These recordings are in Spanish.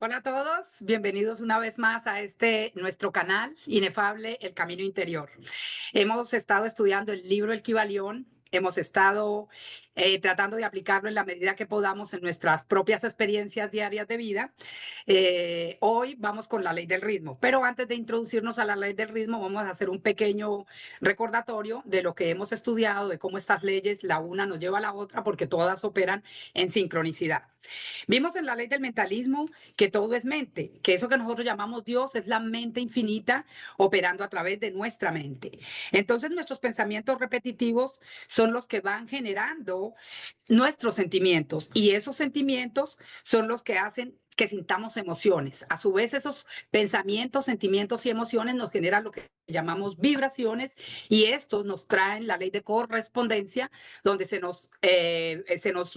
Hola a todos, bienvenidos una vez más a este nuestro canal Inefable, el Camino Interior. Hemos estado estudiando el libro El Kybalión, hemos estado tratando de aplicarlo en la medida que podamos en nuestras propias experiencias diarias de vida. Hoy vamos con la ley del ritmo, pero antes de introducirnos a la ley del ritmo vamos a hacer un pequeño recordatorio de lo que hemos estudiado, de cómo estas leyes, la una nos lleva a la otra, porque todas operan en sincronicidad. Vimos en la ley del mentalismo que todo es mente, que eso que nosotros llamamos Dios es la mente infinita operando a través de nuestra mente. Entonces nuestros pensamientos repetitivos son los que van generando nuestros sentimientos y esos sentimientos son los que hacen que sintamos emociones. A su vez, esos pensamientos, sentimientos y emociones nos generan lo que llamamos vibraciones y estos nos traen la ley de correspondencia, donde se nos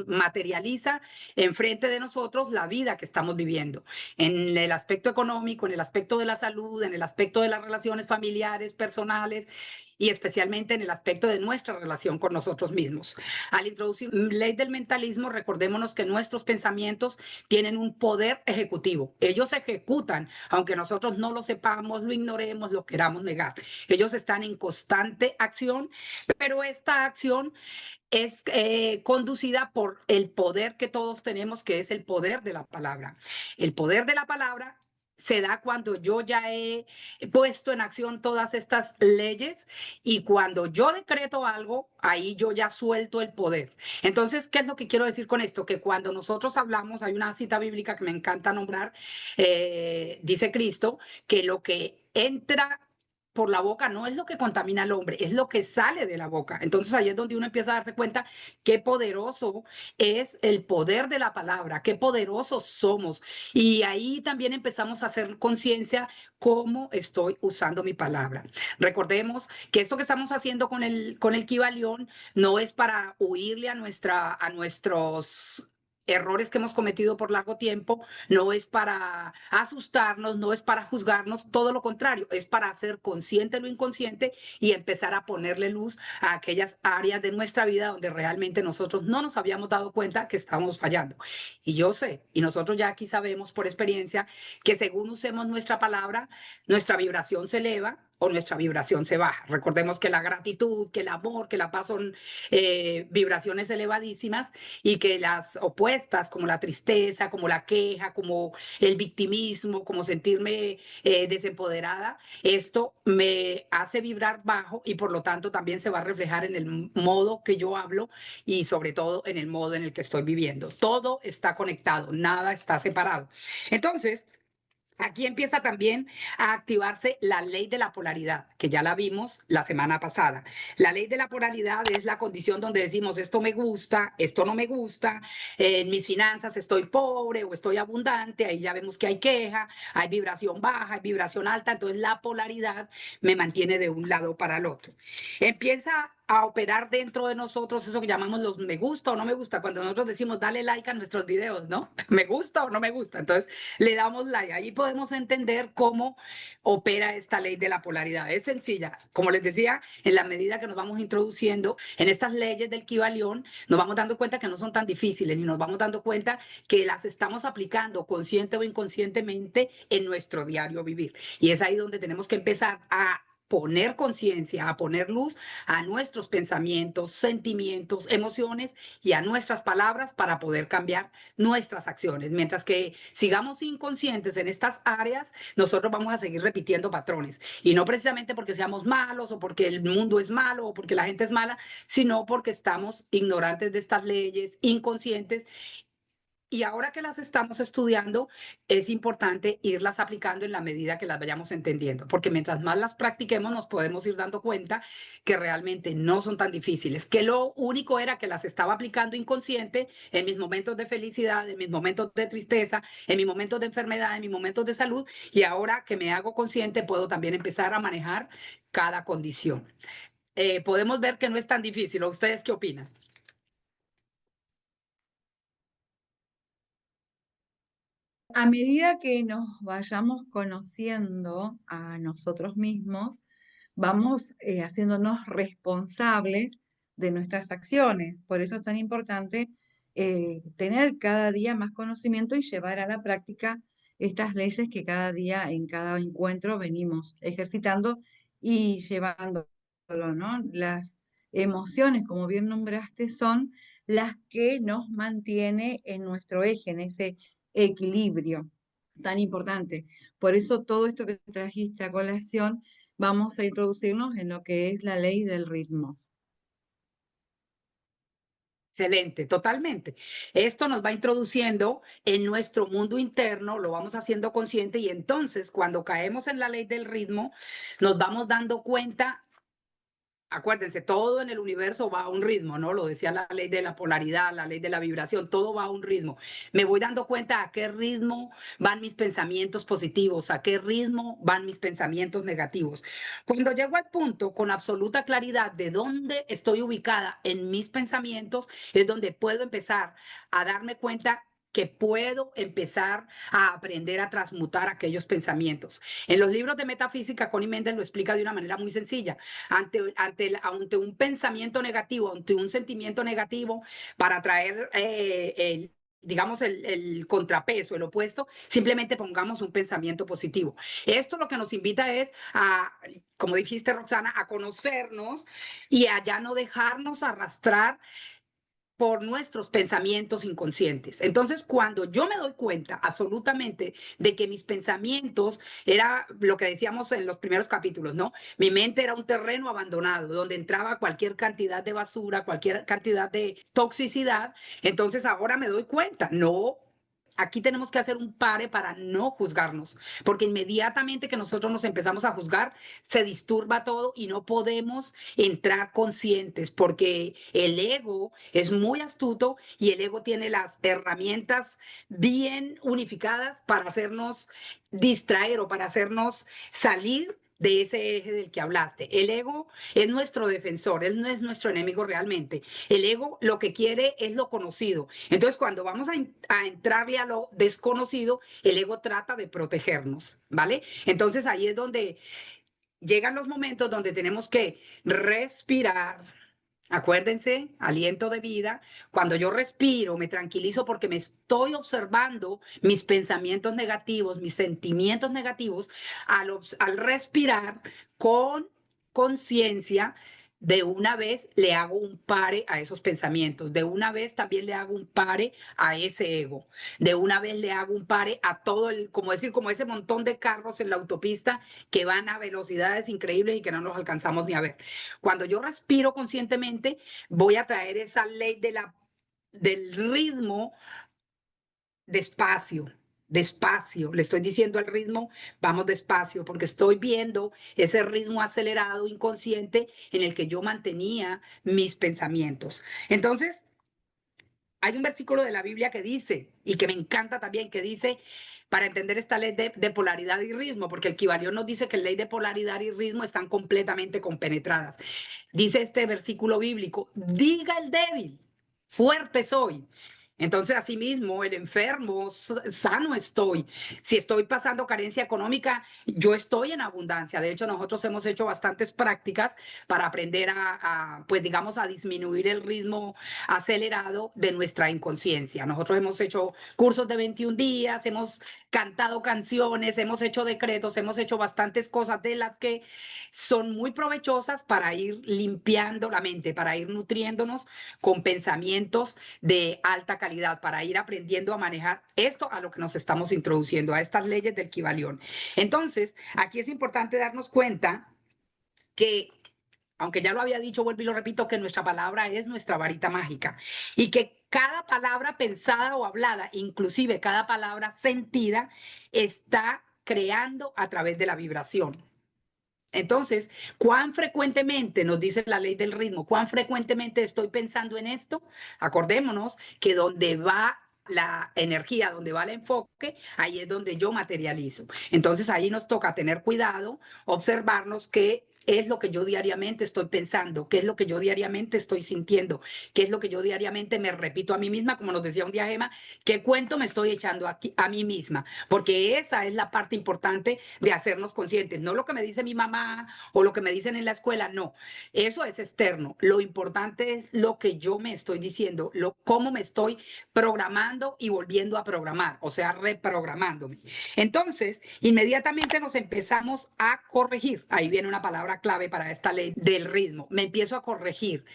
materializa enfrente de nosotros la vida que estamos viviendo, en el aspecto económico, en el aspecto de la salud, en el aspecto de las relaciones familiares, personales y especialmente en el aspecto de nuestra relación con nosotros mismos. Al introducir ley del mentalismo, recordémonos que nuestros pensamientos tienen un poder ejecutivo. Ellos ejecutan, aunque nosotros no lo sepamos, lo ignoremos, lo queramos negar. Ellos están en constante acción, pero esta acción es conducida por el poder que todos tenemos, que es el poder de la palabra. El poder de la palabra se da cuando yo ya he puesto en acción todas estas leyes y cuando yo decreto algo, ahí yo ya suelto el poder. Entonces, ¿qué es lo que quiero decir con esto? Que cuando nosotros hablamos, hay una cita bíblica que me encanta nombrar, dice Cristo, que lo que entra por la boca no es lo que contamina al hombre, es lo que sale de la boca. Entonces ahí es donde uno empieza a darse cuenta qué poderoso es el poder de la palabra, qué poderosos somos. Y ahí también empezamos a hacer conciencia cómo estoy usando mi palabra. Recordemos que esto que estamos haciendo con el Kybalión no es para huirle a nuestros errores que hemos cometido por largo tiempo, no es para asustarnos, no es para juzgarnos, todo lo contrario, es para hacer consciente lo inconsciente y empezar a ponerle luz a aquellas áreas de nuestra vida donde realmente nosotros no nos habíamos dado cuenta que estábamos fallando. Y yo sé, y nosotros ya aquí sabemos por experiencia, que según usemos nuestra palabra, nuestra vibración se eleva o nuestra vibración se baja. Recordemos que la gratitud, que el amor, que la paz son vibraciones elevadísimas y que las opuestas, como la tristeza, como la queja, como el victimismo, como sentirme desempoderada, esto me hace vibrar bajo y por lo tanto también se va a reflejar en el modo que yo hablo y sobre todo en el modo en el que estoy viviendo. Todo está conectado, nada está separado. Entonces, aquí empieza también a activarse la ley de la polaridad, que ya la vimos la semana pasada. La ley de la polaridad es la condición donde decimos esto me gusta, esto no me gusta, en mis finanzas estoy pobre o estoy abundante, ahí ya vemos que hay queja, hay vibración baja, hay vibración alta, entonces la polaridad me mantiene de un lado para el otro. Empieza a operar dentro de nosotros eso que llamamos los me gusta o no me gusta, cuando nosotros decimos dale like a nuestros videos, ¿no? Me gusta o no me gusta, entonces le damos like. Ahí podemos entender cómo opera esta ley de la polaridad. Es sencilla. Como les decía, en la medida que nos vamos introduciendo en estas leyes del Kybalión, nos vamos dando cuenta que no son tan difíciles y nos vamos dando cuenta que las estamos aplicando consciente o inconscientemente en nuestro diario vivir. Y es ahí donde tenemos que empezar a poner conciencia, a poner luz a nuestros pensamientos, sentimientos, emociones y a nuestras palabras para poder cambiar nuestras acciones. Mientras que sigamos inconscientes en estas áreas, nosotros vamos a seguir repitiendo patrones. Y no precisamente porque seamos malos o porque el mundo es malo o porque la gente es mala, sino porque estamos ignorantes de estas leyes, inconscientes. Y ahora que las estamos estudiando, es importante irlas aplicando en la medida que las vayamos entendiendo, porque mientras más las practiquemos, nos podemos ir dando cuenta que realmente no son tan difíciles, que lo único era que las estaba aplicando inconsciente en mis momentos de felicidad, en mis momentos de tristeza, en mis momentos de enfermedad, en mis momentos de salud, y ahora que me hago consciente, puedo también empezar a manejar cada condición. Podemos ver que no es tan difícil. ¿O ustedes qué opinan? A medida que nos vayamos conociendo a nosotros mismos, vamos haciéndonos responsables de nuestras acciones. Por eso es tan importante tener cada día más conocimiento y llevar a la práctica estas leyes que cada día en cada encuentro venimos ejercitando y llevándolo, ¿no? Las emociones, como bien nombraste, son las que nos mantiene en nuestro eje, en ese equilibrio tan importante. Por eso todo esto que trajiste a colación, vamos a introducirnos en lo que es la ley del ritmo. Excelente, totalmente. Esto nos va introduciendo en nuestro mundo interno, lo vamos haciendo consciente y entonces cuando caemos en la ley del ritmo, nos vamos dando cuenta. Acuérdense, todo en el universo va a un ritmo, ¿no? Lo decía la ley de la polaridad, la ley de la vibración, todo va a un ritmo. Me voy dando cuenta a qué ritmo van mis pensamientos positivos, a qué ritmo van mis pensamientos negativos. Cuando llego al punto con absoluta claridad de dónde estoy ubicada en mis pensamientos, es donde puedo empezar a darme cuenta que puedo empezar a aprender a transmutar aquellos pensamientos. En los libros de metafísica, Connie Méndez lo explica de una manera muy sencilla. Ante un pensamiento negativo, ante un sentimiento negativo, para traer digamos, el contrapeso, el opuesto, simplemente pongamos un pensamiento positivo. Esto lo que nos invita es a, como dijiste, Roxana, a conocernos y a ya no dejarnos arrastrar por nuestros pensamientos inconscientes. Entonces, cuando yo me doy cuenta absolutamente de que mis pensamientos era lo que decíamos en los primeros capítulos, ¿no? Mi mente era un terreno abandonado donde entraba cualquier cantidad de basura, cualquier cantidad de toxicidad. Entonces, ahora me doy cuenta, no. Aquí tenemos que hacer un pare para no juzgarnos, porque inmediatamente que nosotros nos empezamos a juzgar, se disturba todo y no podemos entrar conscientes, porque el ego es muy astuto y el ego tiene las herramientas bien unificadas para hacernos distraer o para hacernos salir de ese eje del que hablaste. El ego es nuestro defensor, él no es nuestro enemigo realmente. El ego lo que quiere es lo conocido. Entonces, cuando vamos a entrarle a lo desconocido, el ego trata de protegernos, ¿vale? Entonces, ahí es donde llegan los momentos donde tenemos que respirar. Acuérdense, aliento de vida. Cuando yo respiro, me tranquilizo porque me estoy observando mis pensamientos negativos, mis sentimientos negativos. Al respirar con conciencia, de una vez le hago un pare a esos pensamientos. De una vez también le hago un pare a ese ego. De una vez le hago un pare a todo el, como decir, como ese montón de carros en la autopista que van a velocidades increíbles y que no nos alcanzamos ni a ver. Cuando yo respiro conscientemente, voy a traer esa ley del ritmo despacio. Despacio, le estoy diciendo al ritmo, vamos despacio, porque estoy viendo ese ritmo acelerado, inconsciente, en el que yo mantenía mis pensamientos. Entonces, hay un versículo de la Biblia que dice, y que me encanta también, que dice, para entender esta ley de polaridad y ritmo, porque el Kybalión nos dice que la ley de polaridad y ritmo están completamente compenetradas. Dice este versículo bíblico, diga el débil, fuerte soy. Entonces, asimismo, el enfermo, sano estoy. Si estoy pasando carencia económica, yo estoy en abundancia. De hecho, nosotros hemos hecho bastantes prácticas para aprender pues digamos, a disminuir el ritmo acelerado de nuestra inconsciencia. Nosotros hemos hecho cursos de 21 días, hemos cantado canciones, hemos hecho decretos, hemos hecho bastantes cosas de las que son muy provechosas para ir limpiando la mente, para ir nutriéndonos con pensamientos de alta calidad, para ir aprendiendo a manejar esto a lo que nos estamos introduciendo, a estas leyes del Kybalión. Entonces, aquí es importante darnos cuenta que, aunque ya lo había dicho, vuelvo y lo repito, que nuestra palabra es nuestra varita mágica y que cada palabra pensada o hablada, inclusive cada palabra sentida, está creando a través de la vibración. Entonces, ¿cuán frecuentemente, nos dice la ley del ritmo, cuán frecuentemente estoy pensando en esto? Acordémonos que donde va la energía, donde va el enfoque, ahí es donde yo materializo. Entonces, ahí nos toca tener cuidado, observarnos que es lo que yo diariamente estoy pensando, qué es lo que yo diariamente estoy sintiendo, qué es lo que yo diariamente me repito a mí misma, como nos decía un día Gemma, qué cuento me estoy echando aquí a mí misma, porque esa es la parte importante de hacernos conscientes, no lo que me dice mi mamá o lo que me dicen en la escuela, no, eso es externo, lo importante es lo que yo me estoy diciendo, cómo me estoy programando y volviendo a programar, o sea, reprogramándome. Entonces, inmediatamente nos empezamos a corregir. Ahí viene una palabra clave para esta ley del ritmo. Me empiezo a corregir.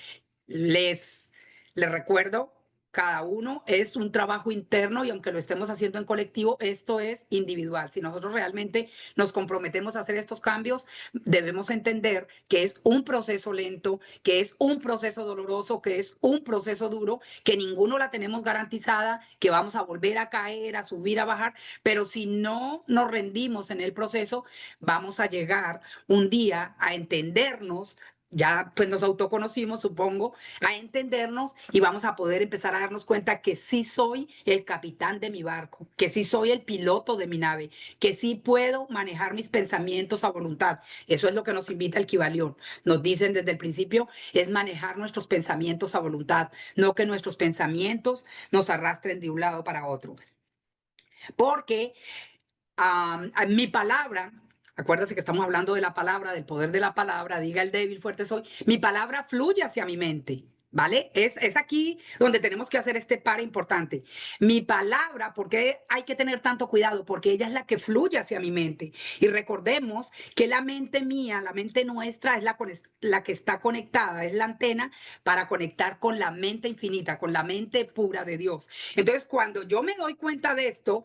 Les, les recuerdo, cada uno es un trabajo interno y aunque lo estemos haciendo en colectivo, esto es individual. Si nosotros realmente nos comprometemos a hacer estos cambios, debemos entender que es un proceso lento, que es un proceso doloroso, que es un proceso duro, que ninguno la tenemos garantizada, que vamos a volver a caer, a subir, a bajar, pero si no nos rendimos en el proceso, vamos a llegar un día a entendernos, ya pues nos autoconocimos, supongo, a entendernos y vamos a poder empezar a darnos cuenta que sí soy el capitán de mi barco, que sí soy el piloto de mi nave, que sí puedo manejar mis pensamientos a voluntad. Eso es lo que nos invita el Kybalión. Nos dicen desde el principio, es manejar nuestros pensamientos a voluntad, no que nuestros pensamientos nos arrastren de un lado para otro. Porque mi palabra, acuérdate que estamos hablando de la palabra, del poder de la palabra, diga el débil, fuerte soy, mi palabra fluye hacia mi mente. ¿Vale? Es aquí donde tenemos que hacer este par importante. Mi palabra, ¿por qué hay que tener tanto cuidado? Porque ella es la que fluye hacia mi mente. Y recordemos que la mente mía, la mente nuestra, es la que está conectada, es la antena para conectar con la mente infinita, con la mente pura de Dios. Entonces, cuando yo me doy cuenta de esto,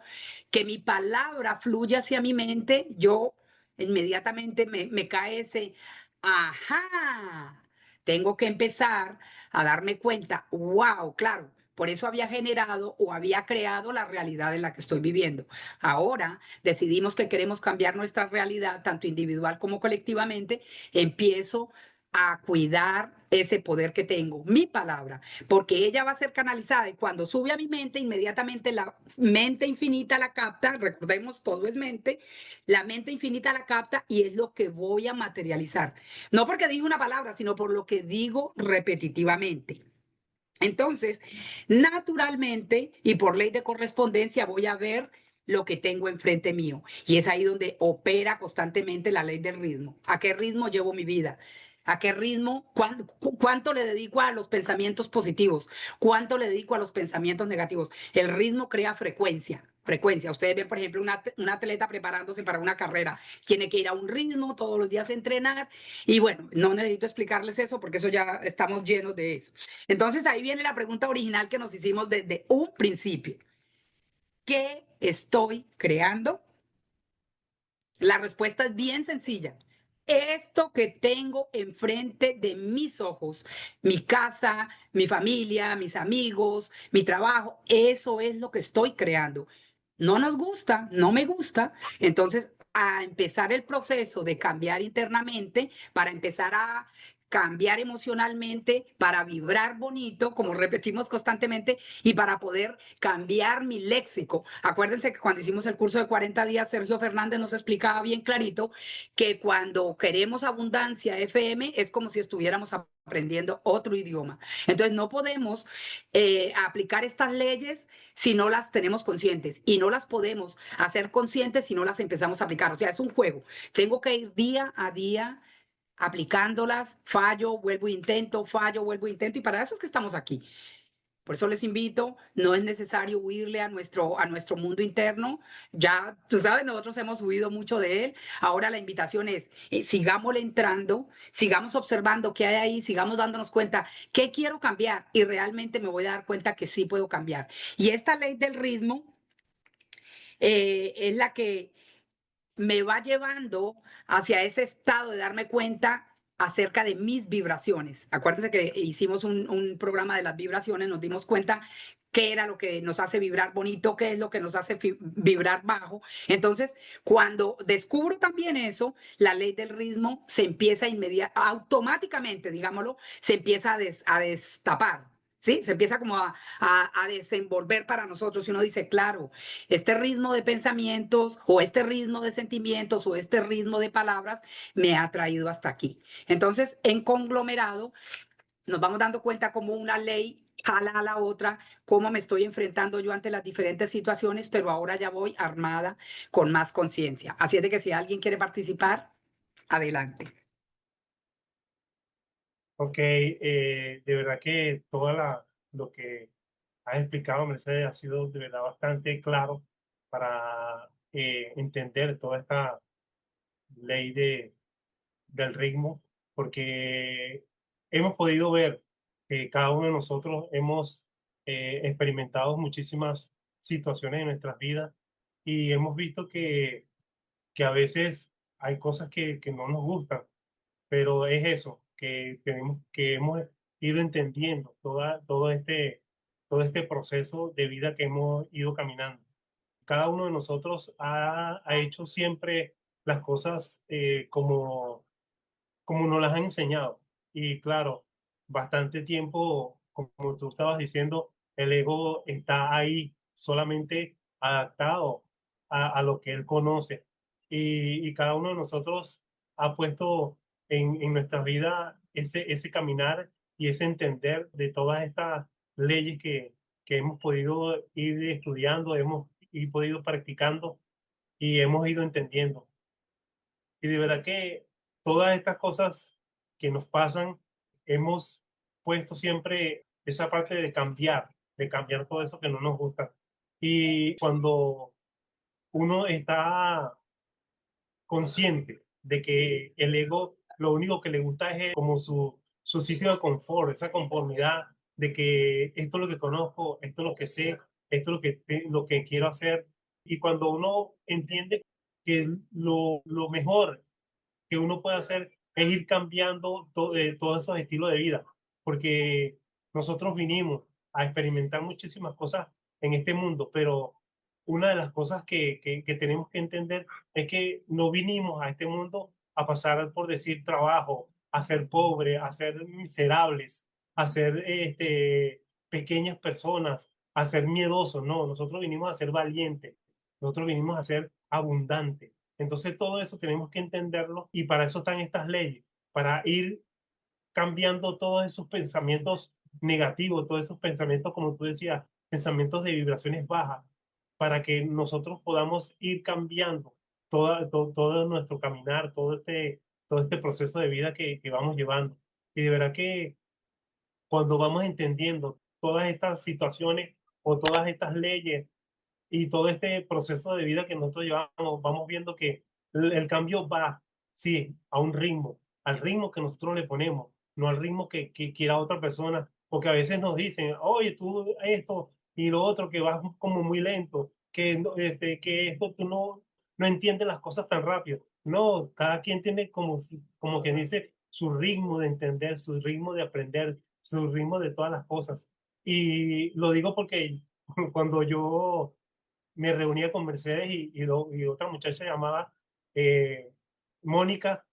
que mi palabra fluye hacia mi mente, yo inmediatamente me cae ese, ajá, tengo que empezar a darme cuenta, wow, claro. Por eso había generado o había creado la realidad en la que estoy viviendo. Ahora decidimos que queremos cambiar nuestra realidad, tanto individual como colectivamente. Empiezo a cuidar ese poder que tengo, mi palabra, porque ella va a ser canalizada y cuando sube a mi mente, inmediatamente la mente infinita la capta, recordemos, todo es mente, la mente infinita la capta y es lo que voy a materializar. No porque digo una palabra, sino por lo que digo repetitivamente. Entonces, naturalmente y por ley de correspondencia voy a ver lo que tengo enfrente mío. Y es ahí donde opera constantemente la ley del ritmo. ¿A qué ritmo llevo mi vida? ¿A qué ritmo? ¿Cuánto le dedico a los pensamientos positivos? ¿Cuánto le dedico a los pensamientos negativos? El ritmo crea frecuencia. Frecuencia. Ustedes ven, por ejemplo, un atleta preparándose para una carrera. Tiene que ir a un ritmo todos los días a entrenar. Y bueno, no necesito explicarles eso porque eso ya estamos llenos de eso. Entonces ahí viene la pregunta original que nos hicimos desde un principio. ¿Qué estoy creando? La respuesta es bien sencilla. Esto que tengo enfrente de mis ojos, mi casa, mi familia, mis amigos, mi trabajo, eso es lo que estoy creando. No nos gusta, no me gusta. Entonces, a empezar el proceso de cambiar internamente para empezar a cambiar emocionalmente, para vibrar bonito, como repetimos constantemente, y para poder cambiar mi léxico. Acuérdense que cuando hicimos el curso de 40 días, Sergio Fernández nos explicaba bien clarito que cuando queremos abundancia FM es como si estuviéramos aprendiendo otro idioma. Entonces no podemos aplicar estas leyes si no las tenemos conscientes y no las podemos hacer conscientes si no las empezamos a aplicar. O sea, es un juego. Tengo que ir día a día aplicándolas, fallo, vuelvo, intento, y para eso es que estamos aquí. Por eso les invito, no es necesario huirle a nuestro mundo interno, ya tú sabes, nosotros hemos huido mucho de él, ahora la invitación es, sigámosle entrando, sigamos observando qué hay ahí, sigamos dándonos cuenta qué quiero cambiar y realmente me voy a dar cuenta que sí puedo cambiar. Y esta ley del ritmo es la que me va llevando hacia ese estado de darme cuenta acerca de mis vibraciones. Acuérdense que hicimos un programa de las vibraciones, nos dimos cuenta qué era lo que nos hace vibrar bonito, qué es lo que nos hace vibrar bajo. Entonces, cuando descubro también eso, la ley del ritmo se empieza automáticamente, digámoslo, se empieza a destapar. ¿sí? Se empieza como a desenvolver para nosotros y uno dice, claro, este ritmo de pensamientos o este ritmo de sentimientos o este ritmo de palabras me ha traído hasta aquí. Entonces, en conglomerado, nos vamos dando cuenta cómo una ley jala a la otra, cómo me estoy enfrentando yo ante las diferentes situaciones, pero ahora ya voy armada con más conciencia. Así es de que si alguien quiere participar, adelante. Ok, de verdad que lo que has explicado, Mercedes, ha sido de verdad bastante claro para entender toda esta ley del ritmo, porque hemos podido ver que cada uno de nosotros hemos experimentado muchísimas situaciones en nuestras vidas y hemos visto que a veces hay cosas que no nos gustan, pero es eso, que hemos ido entendiendo todo este proceso de vida que hemos ido caminando. Cada uno de nosotros ha hecho siempre las cosas como nos las han enseñado. Y claro, bastante tiempo, como tú estabas diciendo, el ego está ahí solamente adaptado a lo que él conoce. Y cada uno de nosotros ha puesto en nuestra vida ese caminar y ese entender de todas estas leyes que hemos podido ir estudiando, hemos podido practicando y hemos ido entendiendo. Y de verdad que todas estas cosas que nos pasan, hemos puesto siempre esa parte de cambiar todo eso que no nos gusta. Y cuando uno está consciente de que el ego lo único que le gusta es como su sitio de confort, esa conformidad de que esto es lo que conozco, esto es lo que sé, esto es lo que quiero hacer. Y cuando uno entiende que lo mejor que uno puede hacer es ir cambiando todos esos estilos de vida, porque nosotros vinimos a experimentar muchísimas cosas en este mundo, pero una de las cosas que tenemos que entender es que no vinimos a este mundo a pasar por decir trabajo, a ser pobres, a ser miserables, a ser pequeñas personas, a ser miedosos. No, nosotros vinimos a ser valientes, nosotros vinimos a ser abundantes. Entonces todo eso tenemos que entenderlo y para eso están estas leyes, para ir cambiando todos esos pensamientos negativos, todos esos pensamientos, como tú decías, pensamientos de vibraciones bajas, para que nosotros podamos ir cambiando todo nuestro caminar, todo este proceso de vida que vamos llevando. Y de verdad que cuando vamos entendiendo todas estas situaciones o todas estas leyes y todo este proceso de vida que nosotros llevamos, vamos viendo que el cambio va, sí, a un ritmo, al ritmo que nosotros le ponemos, no al ritmo que quiera otra persona, porque a veces nos dicen, oye, tú esto y lo otro, que vas como muy lento, que esto tú no entiendes las cosas tan rápido. No, cada quien tiene como que dice su ritmo de entender, su ritmo de aprender, su ritmo de todas las cosas. Y lo digo porque cuando yo me reunía con Mercedes y otra muchacha llamada eh, Mónica,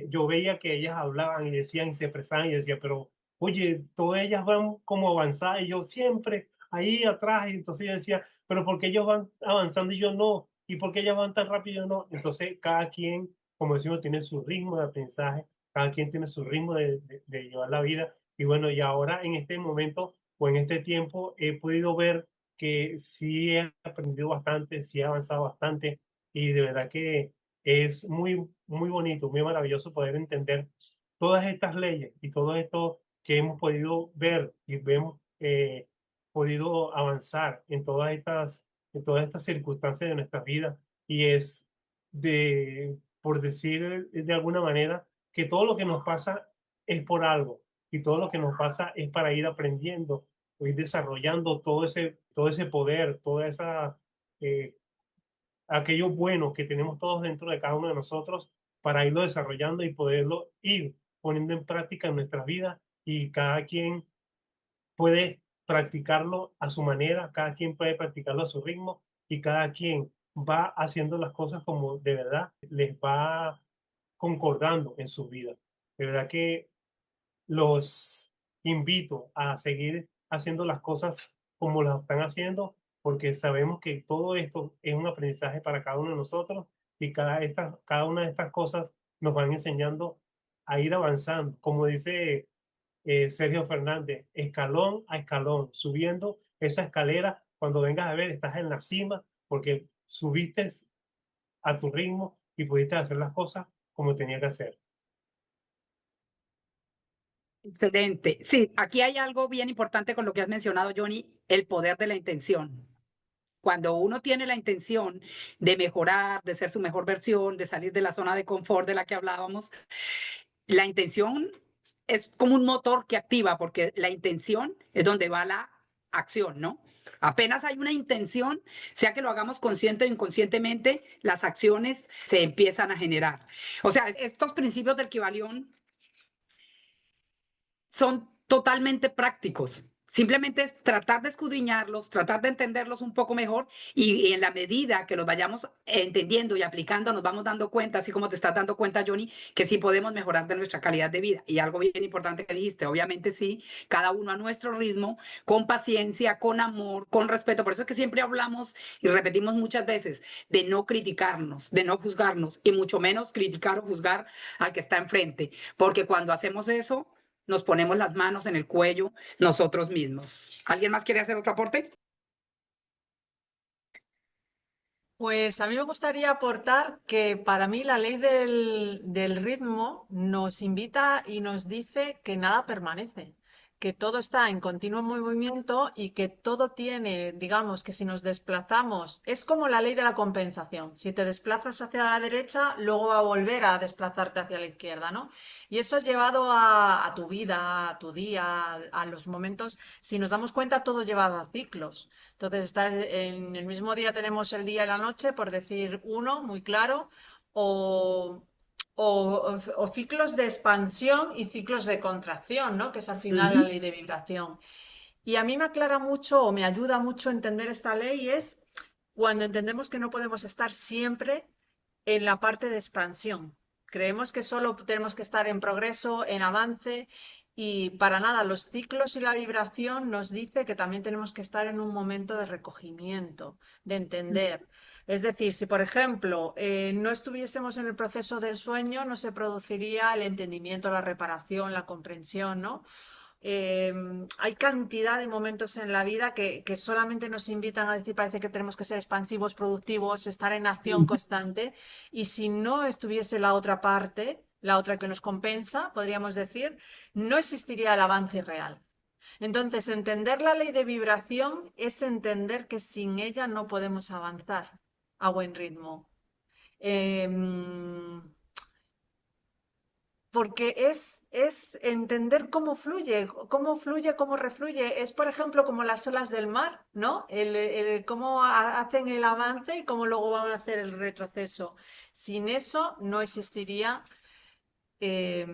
yo veía que ellas hablaban y decían y se expresaban y decía, pero oye, todas ellas van como avanzadas y yo siempre ahí atrás. Y entonces yo decía, pero ¿por qué ellos van avanzando y yo no? ¿Y por qué ellas van tan rápido y yo no? Entonces cada quien, como decimos, tiene su ritmo de aprendizaje, cada quien tiene su ritmo de llevar la vida. Y bueno, y ahora en este momento o en este tiempo he podido ver que sí he aprendido bastante, sí he avanzado bastante y de verdad que es muy bonito, muy maravilloso poder entender todas estas leyes y todo esto que hemos podido ver y hemos podido avanzar en todas estas circunstancias de nuestra vida y es por decir de alguna manera, que todo lo que nos pasa es por algo y todo lo que nos pasa es para ir aprendiendo ir desarrollando todo ese poder, eh, aquello bueno que tenemos todos dentro de cada uno de nosotros para irlo desarrollando y poderlo ir poniendo en práctica en nuestras vidas y cada quien puede practicarlo a su manera, cada quien puede practicarlo a su ritmo y cada quien va haciendo las cosas como de verdad les va concordando en su vida. De verdad que los, invito a seguir haciendo las cosas como las están haciendo, porque sabemos que todo esto es un aprendizaje para cada uno de nosotros y cada una de estas cosas nos van enseñando a ir avanzando. Como dice Sergio Fernández, escalón a escalón, subiendo esa escalera. Cuando vengas a ver, estás en la cima porque subiste a tu ritmo y pudiste hacer las cosas como tenía que hacer. Excelente. Sí, aquí hay algo bien importante con lo que has mencionado, Johnny, el poder de la intención. Cuando uno tiene la intención de mejorar, de ser su mejor versión, de salir de la zona de confort de la que hablábamos, la intención es como un motor que activa, porque la intención es donde va la acción, ¿no? Apenas hay una intención, sea que lo hagamos consciente o inconscientemente, las acciones se empiezan a generar. O sea, estos principios del Kybalión son totalmente prácticos. Simplemente es tratar de escudriñarlos, tratar de entenderlos un poco mejor y en la medida que los vayamos entendiendo y aplicando, nos vamos dando cuenta, así como te estás dando cuenta, Johnny, que sí podemos mejorar de nuestra calidad de vida. Y algo bien importante que dijiste, obviamente sí, cada uno a nuestro ritmo, con paciencia, con amor, con respeto. Por eso es que siempre hablamos y repetimos muchas veces de no criticarnos, de no juzgarnos y mucho menos criticar o juzgar al que está enfrente. Porque cuando hacemos eso, nos ponemos las manos en el cuello nosotros mismos. ¿Alguien más quiere hacer otro aporte? Pues a mí me gustaría aportar que para mí la ley del ritmo nos invita y nos dice que nada permanece, que todo está en continuo movimiento y que todo tiene, digamos, que si nos desplazamos, es como la ley de la compensación. Si te desplazas hacia la derecha, luego va a volver a desplazarte hacia la izquierda, ¿no? Y eso es llevado a tu vida, a tu día, a los momentos. Si nos damos cuenta, todo llevado a ciclos. Entonces, estar en el mismo día tenemos el día y la noche, por decir uno, muy claro, o, o ciclos de expansión y ciclos de contracción, ¿no? Que es al final la Ujú. ley de vibración. Y a mí me aclara mucho o me ayuda mucho a entender esta ley es cuando entendemos que no podemos estar siempre en la parte de expansión. Creemos que solo tenemos que estar en progreso, en avance, y para nada, los ciclos y la vibración nos dice que también tenemos que estar en un momento de recogimiento, de entender. Es decir, si por ejemplo no estuviésemos en el proceso del sueño, no se produciría el entendimiento, la reparación, la comprensión, ¿no? Hay cantidad de momentos en la vida que solamente nos invitan a decir, parece que tenemos que ser expansivos, productivos, estar en acción constante. Y si no estuviese la otra parte, la otra que nos compensa, podríamos decir, no existiría el avance real. Entonces, entender la ley de vibración es entender que sin ella no podemos avanzar a buen ritmo. Em, Porque es entender cómo fluye, cómo refluye. Es, por ejemplo, como las olas del mar, ¿no? Cómo hacen el avance y cómo luego van a hacer el retroceso. Sin eso no existiría, eh,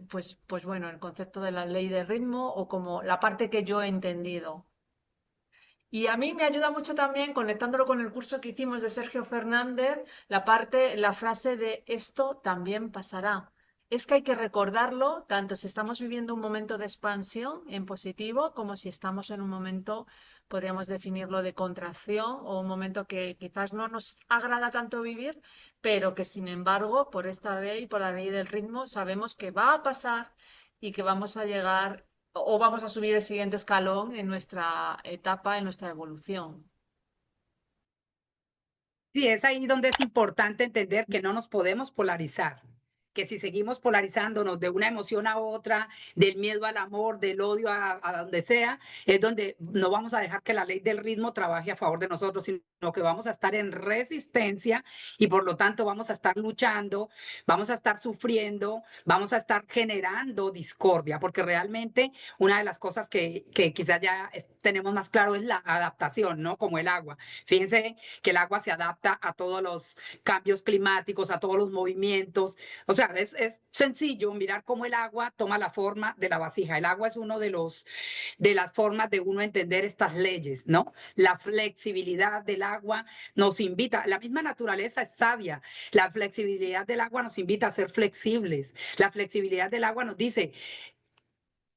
pues bueno, el concepto de la ley de ritmo o como la parte que yo he entendido. Y a mí me ayuda mucho también, conectándolo con el curso que hicimos de Sergio Fernández, la frase de esto también pasará. Es que hay que recordarlo tanto si estamos viviendo un momento de expansión en positivo como si estamos en un momento, podríamos definirlo de contracción o un momento que quizás no nos agrada tanto vivir, pero que sin embargo, por esta ley, por la ley del ritmo, sabemos que va a pasar y que vamos a llegar o vamos a subir el siguiente escalón en nuestra etapa, en nuestra evolución. Y es ahí donde es importante entender que no nos podemos polarizar, que si seguimos polarizándonos de una emoción a otra, del miedo al amor, del odio a donde sea, es donde no vamos a dejar que la ley del ritmo trabaje a favor de nosotros, sino que vamos a estar en resistencia y por lo tanto vamos a estar luchando, vamos a estar sufriendo, vamos a estar generando discordia, porque realmente una de las cosas que quizás ya tenemos más claro es la adaptación, ¿no? Como el agua. Fíjense que el agua se adapta a todos los cambios climáticos, a todos los movimientos. O sea, es sencillo mirar cómo el agua toma la forma de la vasija. El agua es uno de las formas de uno entender estas leyes, ¿no? La flexibilidad del agua nos invita, la misma naturaleza es sabia. La flexibilidad del agua nos invita a ser flexibles. La flexibilidad del agua nos dice,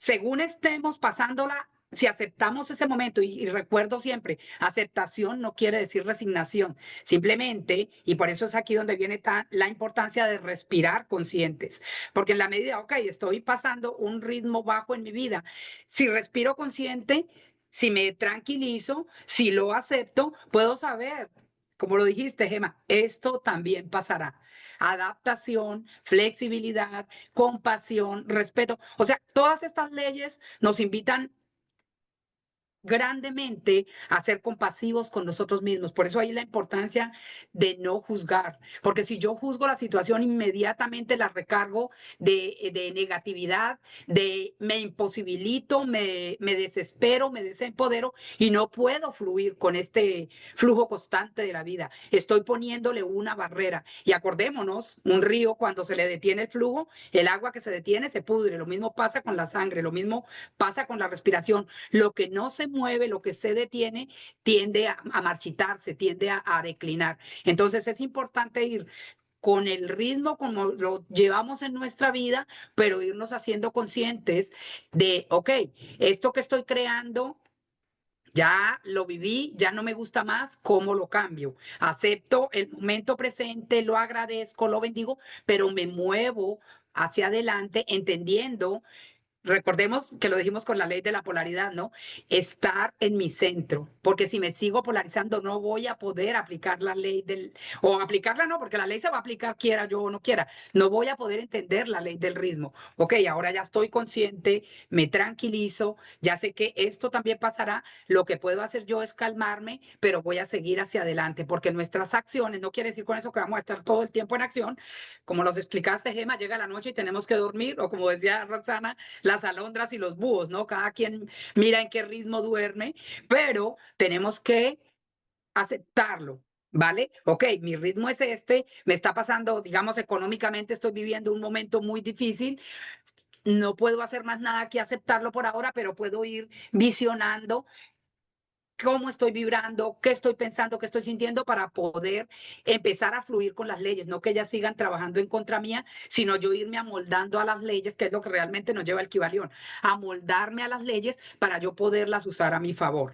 según estemos pasándola, si aceptamos ese momento, y recuerdo siempre, aceptación no quiere decir resignación, simplemente, y por eso es aquí donde viene la importancia de respirar conscientes, porque en la medida, ok, estoy pasando un ritmo bajo en mi vida, si respiro consciente, si me tranquilizo, si lo acepto, puedo saber, como lo dijiste, Gemma, esto también pasará. Adaptación, flexibilidad, compasión, respeto. O sea, todas estas leyes nos invitan grandemente a ser compasivos con nosotros mismos. Por eso hay la importancia de no juzgar, porque si yo juzgo la situación, inmediatamente la recargo de negatividad, me imposibilito, me desespero, me desempodero y no puedo fluir con este flujo constante de la vida. Estoy poniéndole una barrera. Y acordémonos, un río cuando se le detiene el flujo, el agua que se detiene se pudre. Lo mismo pasa con la sangre, lo mismo pasa con la respiración. Lo que no se mueve, lo que se detiene, tiende a marchitarse, tiende a declinar. Entonces es importante ir con el ritmo como lo llevamos en nuestra vida, pero irnos haciendo conscientes de, ok, esto que estoy creando, ya lo viví, ya no me gusta más, ¿cómo lo cambio? Acepto el momento presente, lo agradezco, lo bendigo, pero me muevo hacia adelante entendiendo. Recordemos que lo dijimos con la ley de la polaridad, ¿no? Estar en mi centro, porque si me sigo polarizando no voy a poder aplicar la ley o aplicarla no, porque la ley se va a aplicar quiera yo o no quiera, no voy a poder entender la ley del ritmo. Ok, ahora ya estoy consciente, me tranquilizo, ya sé que esto también pasará, lo que puedo hacer yo es calmarme, pero voy a seguir hacia adelante, porque nuestras acciones, no quiere decir con eso que vamos a estar todo el tiempo en acción, como nos explicaste, Gemma, llega la noche y tenemos que dormir, o como decía Roxana, las alondras y los búhos, ¿no? Cada quien mira en qué ritmo duerme, pero tenemos que aceptarlo, ¿vale? Ok, mi ritmo es este, me está pasando, digamos, económicamente estoy viviendo un momento muy difícil, no puedo hacer más nada que aceptarlo por ahora, pero puedo ir visionando cómo estoy vibrando, qué estoy pensando, qué estoy sintiendo para poder empezar a fluir con las leyes, no que ellas sigan trabajando en contra mía, sino yo irme amoldando a las leyes, que es lo que realmente nos lleva al Kybalión, amoldarme a las leyes para yo poderlas usar a mi favor.